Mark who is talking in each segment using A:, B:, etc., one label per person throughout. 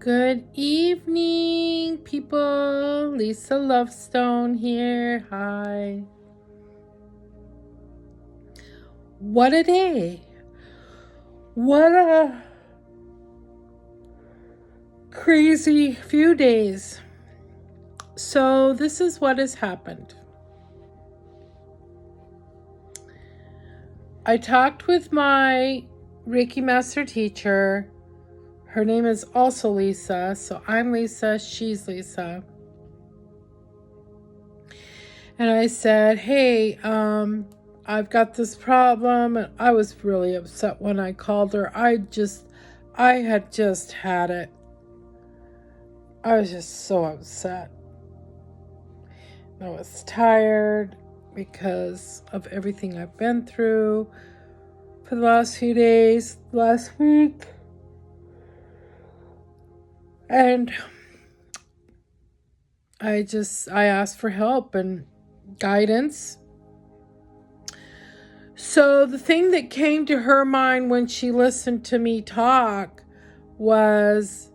A: Good evening, people. Lisa Lovestone here. Hi. What a day. What a crazy few days. So this is what has happened. I talked with my Reiki master teacher. Her name is also Lisa. So I'm Lisa, she's Lisa. And I said, hey, I've got this problem. And I was really upset when I called her. I had just had it. I was just so upset. I was tired because of everything I've been through for the last few days, last week. And I asked for help and guidance. So the thing that came to her mind when she listened to me talk was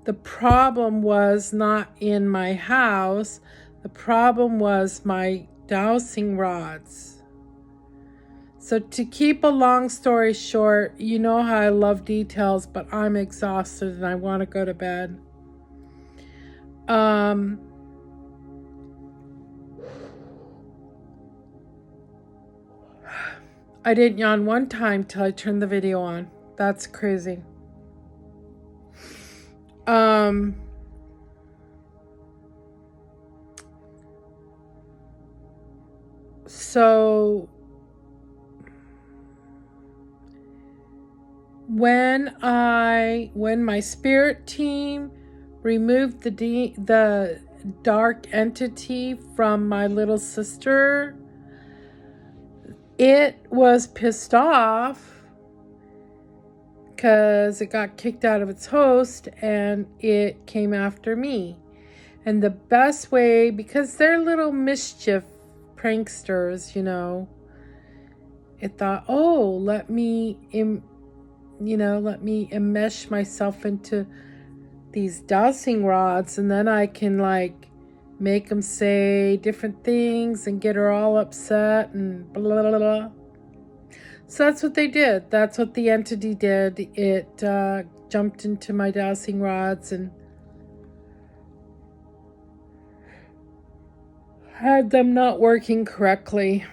A: the problem was not in my house. The problem was my dowsing rods. So to keep a long story short, you know how I love details, but I'm exhausted and I want to go to bed. I didn't yawn one time till I turned the video on. That's crazy. So when my spirit team removed the dark entity from my little sister, it was pissed off because it got kicked out of its host and it came after me. And the best way, because they're little mischief pranksters, it thought, oh, let me enmesh myself into these dowsing rods, and then I can make them say different things and get her all upset and blah, blah, blah. So that's what they did. That's what the entity did. It jumped into my dowsing rods and had them not working correctly.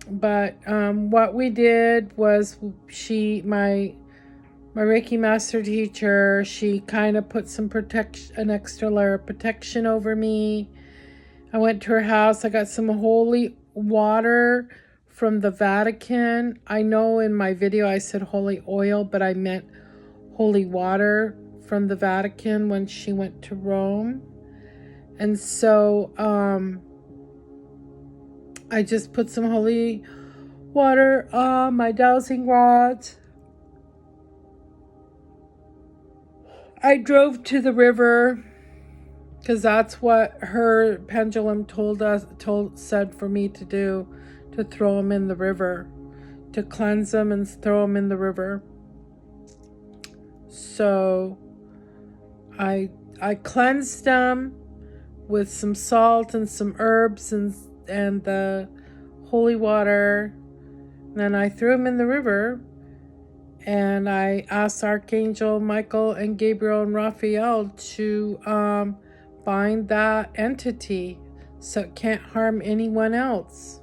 A: But what we did was my Reiki master teacher, she kind of put an extra layer of protection over me. I went to her house. I got some holy water from the Vatican. I know in my video I said holy oil, but I meant holy water from the Vatican when she went to Rome. And so I just put some holy water on my dowsing rods. I drove to the river because that's what her pendulum said for me to do, to throw them in the river, to cleanse them and throw them in the river. So I cleansed them with some salt and some herbs and the holy water. And then I threw them in the river. And I asked Archangel Michael and Gabriel and Raphael to bind that entity so it can't harm anyone else.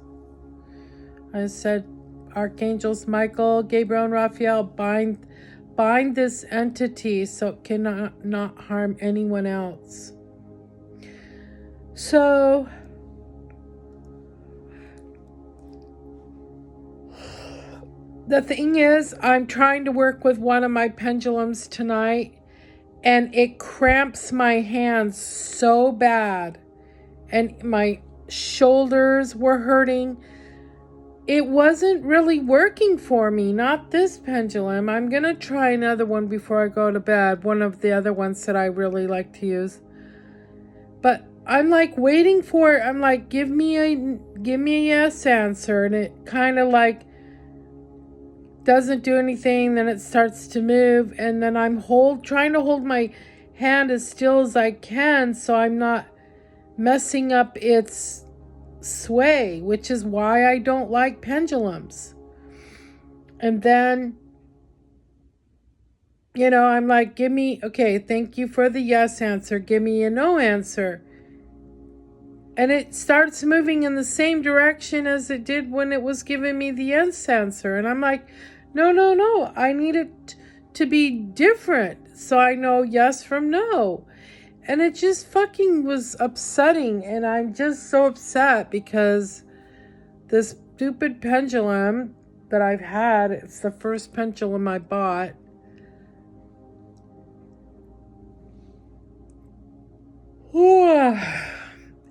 A: I said, Archangels Michael, Gabriel, and Raphael, bind this entity so it cannot not harm anyone else. So the thing is, I'm trying to work with one of my pendulums tonight, and it cramps my hands so bad, and my shoulders were hurting. It wasn't really working for me, not this pendulum. I'm going to try another one before I go to bed, one of the other ones that I really like to use. But I'm waiting for it. I'm give me a yes answer, and it kind of doesn't do anything, then it starts to move, and then I'm trying to hold my hand as still as I can so I'm not messing up its sway, which is why I don't like pendulums. And then, I'm like, okay, thank you for the yes answer. Give me a no answer. And it starts moving in the same direction as it did when it was giving me the yes answer. And I'm like, no, I need it to be different so I know yes from no. And it just fucking was upsetting. And I'm just so upset because this stupid pendulum that I've had, it's the first pendulum I bought.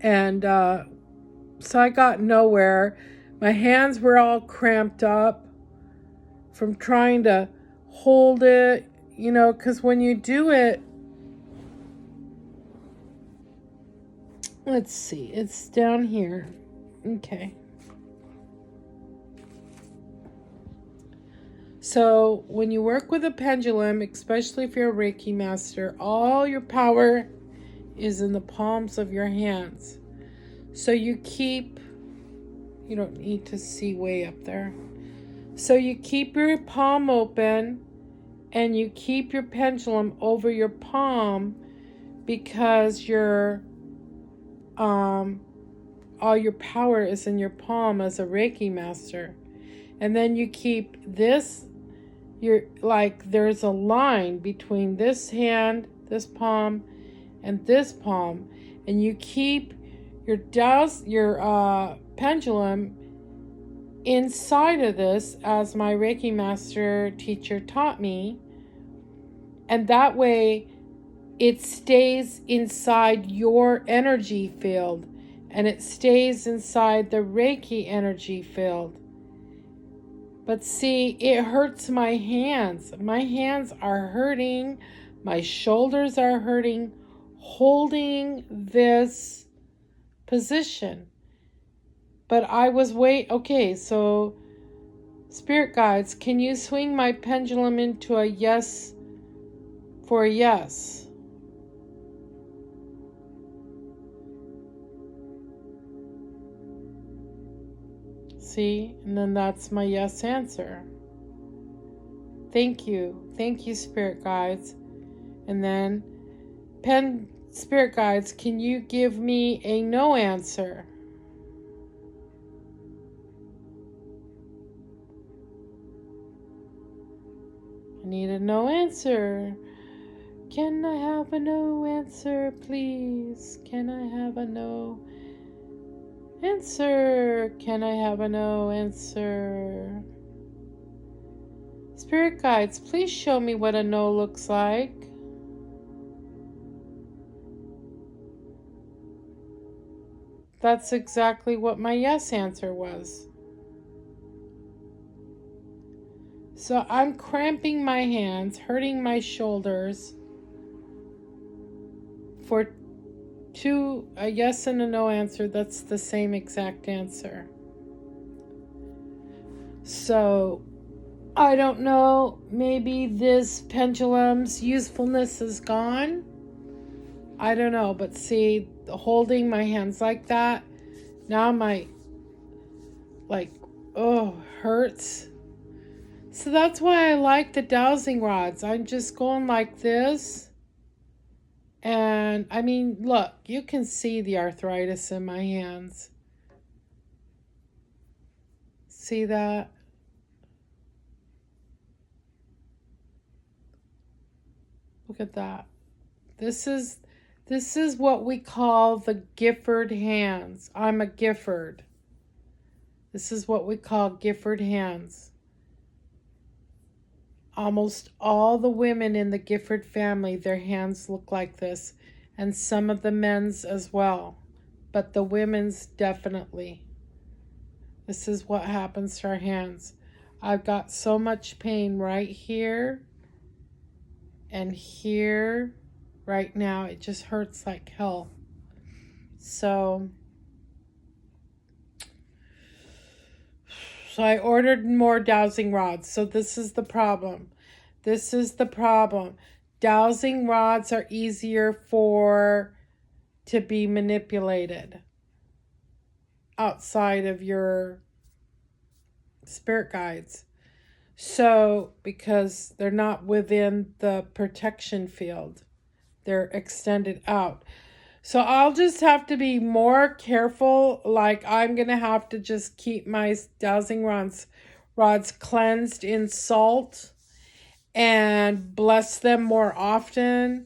A: And so I got nowhere. My hands were all cramped up from trying to hold it, because when you do it, let's see, it's down here. Okay. So when you work with a pendulum, especially if you're a Reiki master, all your power is in the palms of your hands. So you don't need to see way up there. So you keep your palm open and you keep your pendulum over your palm because all your power is in your palm as a Reiki master. And then you keep this, there's a line between this hand, this palm, and this palm, and you keep your pendulum inside of this, as my Reiki master teacher taught me, and that way it stays inside your energy field and it stays inside the Reiki energy field. But see, it hurts my hands. My hands are hurting. My shoulders are hurting holding this position. But I was okay, so spirit guides, can you swing my pendulum into a yes for a yes? See, and then that's my yes answer. Thank you, spirit guides. And then spirit guides, can you give me a no answer? I need a no answer. Can I have a no answer, please? Can I have a no answer? Can I have a no answer? Spirit guides, please show me what a no looks like. That's exactly what my yes answer was. So I'm cramping my hands, hurting my shoulders for a yes and a no answer. That's the same exact answer. So I don't know, maybe this pendulum's usefulness is gone. I don't know, but see, holding my hands like that, now my, hurts. So that's why I like the dowsing rods. I'm just going like this. And I mean, look, you can see the arthritis in my hands. See that? Look at that. This is what we call the Gifford hands. I'm a Gifford. This is what we call Gifford hands. Almost all the women in the Gifford family, their hands look like this, and some of the men's as well, but the women's definitely. This is what happens to our hands. I've got so much pain right here and here right now. It just hurts like hell. So I ordered more dowsing rods. So this is the problem. dowsing rods are easier to be manipulated outside of your spirit guides. So, because they're not within the protection field, they're extended out. So I'll just have to be more careful. Like, I'm going to have to just keep my dowsing rods cleansed in salt and bless them more often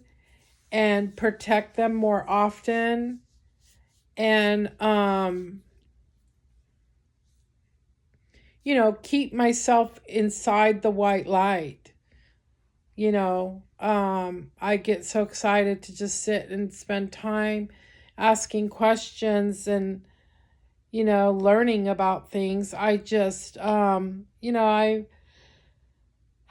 A: and protect them more often. And, keep myself inside the white light. I get so excited to just sit and spend time asking questions and, learning about things. I just, I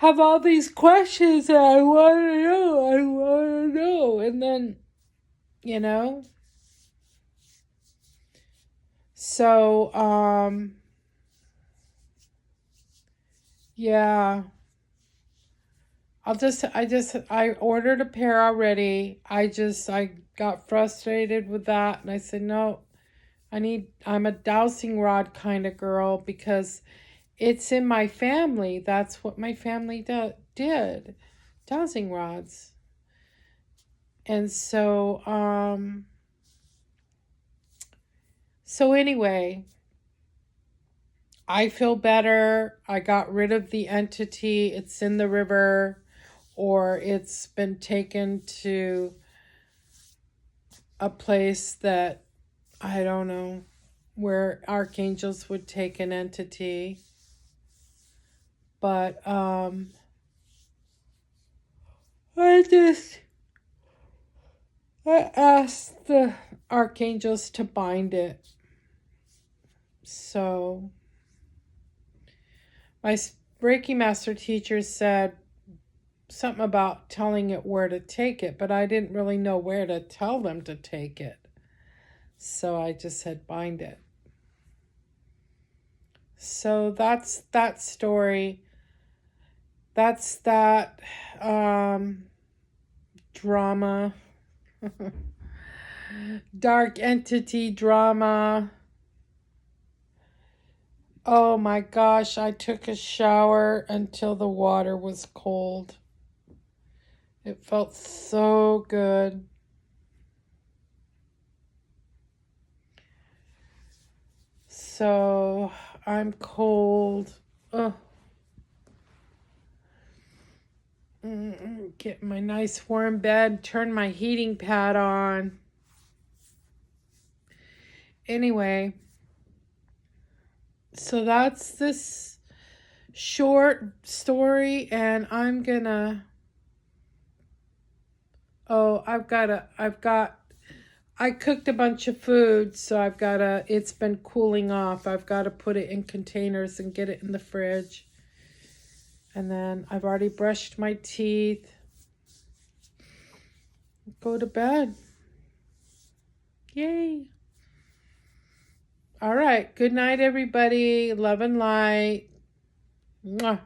A: have all these questions that I want to know. And then, so, yeah. I ordered a pair already. I got frustrated with that, and I said, no, I'm a dowsing rod kind of girl because it's in my family. That's what my family did, dowsing rods. And so, anyway, I feel better. I got rid of the entity. It's in the river, or it's been taken to a place that, I don't know, where archangels would take an entity. But I asked the archangels to bind it. So my Reiki master teacher said something about telling it where to take it, but I didn't really know where to tell them to take it. So I just said bind it. So that's that story. That's that drama. Dark entity drama. Oh my gosh, I took a shower until the water was cold. It felt so good. So, I'm cold. Oh. Get my nice warm bed, turn my heating pad on. Anyway, so that's this short story, and I'm gonna, I cooked a bunch of food, so it's been cooling off. I've got to put it in containers and get it in the fridge. And then I've already brushed my teeth. Go to bed. Yay. All right. Good night, everybody. Love and light. Mwah.